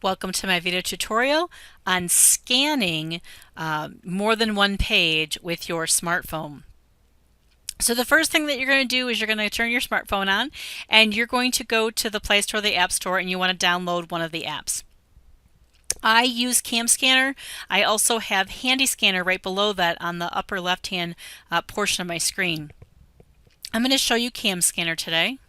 Welcome to my video tutorial on scanning more than one page with your smartphone. So the first thing that you're going to do is you're going to turn your smartphone on and you're going to go to the Play Store or the App Store and you want to download one of the apps. I use CamScanner. I also have Handy Scanner right below that on the upper left hand portion of my screen. I'm going to show you CamScanner today.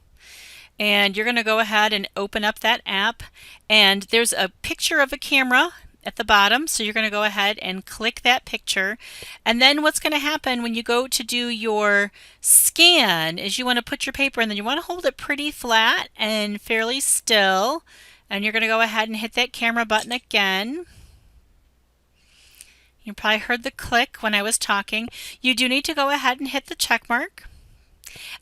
And you're going to go ahead and open up that app, and there's a picture of a camera at the bottom, so you're going to go ahead and click that picture. And then what's going to happen when you go to do your scan is you want to put your paper in, then you want to hold it pretty flat and fairly still, and you're going to go ahead and hit that camera button again. You probably heard the click when I was talking. You do need to go ahead and hit the check mark.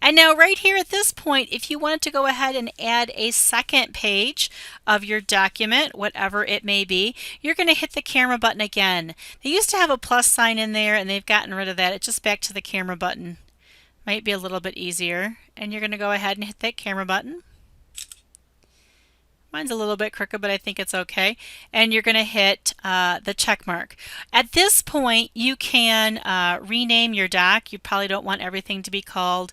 And now right here at this point, if you wanted to go ahead and add a second page of your document, whatever it may be, you're going to hit the camera button again. They used to have a plus sign in there and they've gotten rid of that. It's just back to the camera button. Might be a little bit easier. And you're going to go ahead and hit that camera button. Mine's a little bit crooked, but I think it's okay. And you're going to hit the check mark. At this point, you can rename your doc. You probably don't want everything to be called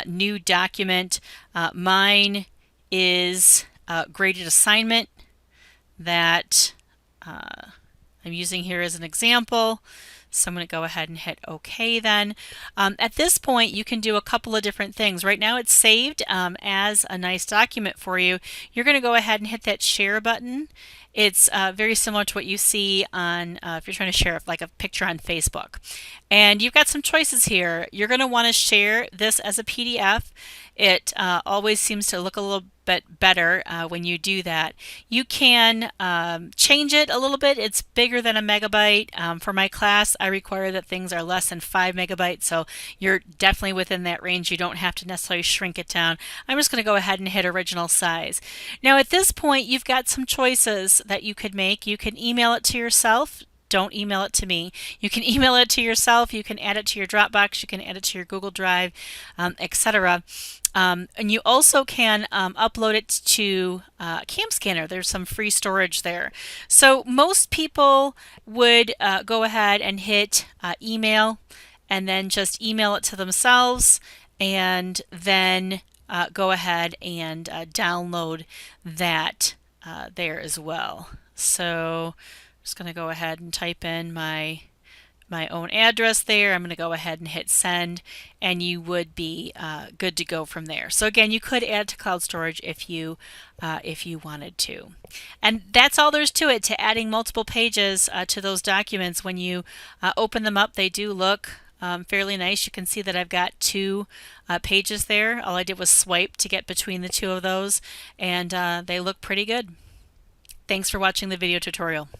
new document. Mine is graded assignment that I'm using here as an example. So I'm going to go ahead and hit OK then. At this point, you can do a couple of different things. Right now it's saved as a nice document for you. You're going to go ahead and hit that share button. It's very similar to what you see on if you're trying to share like a picture on Facebook. And you've got some choices here. You're going to want to share this as a PDF. It always seems to look a little bit better when you do that. You can change it a little bit. It's bigger than a megabyte. For my class, I require that things are less than 5 megabytes, so you're definitely within that range. You don't have to necessarily shrink it down. I'm just going to go ahead and hit original size. Now at this point, you've got some choices that you could make. You can email it to yourself. Don't email it to me. You can email it to yourself. You can add it to your Dropbox. You can add it to your Google Drive, etc. And you also can upload it to CamScanner. There's some free storage there. So most people would go ahead and hit email and then just email it to themselves and then go ahead and download that there as well. So I'm just going to go ahead and type in my own address there. I'm going to go ahead and hit send, and you would be good to go from there. So again, you could add to cloud storage if you wanted to. And that's all there's to it, to adding multiple pages to those documents. When you open them up, they do look fairly nice. You can see that I've got 2 pages there. All I did was swipe to get between the 2 of those, and they look pretty good. Thanks for watching the video tutorial.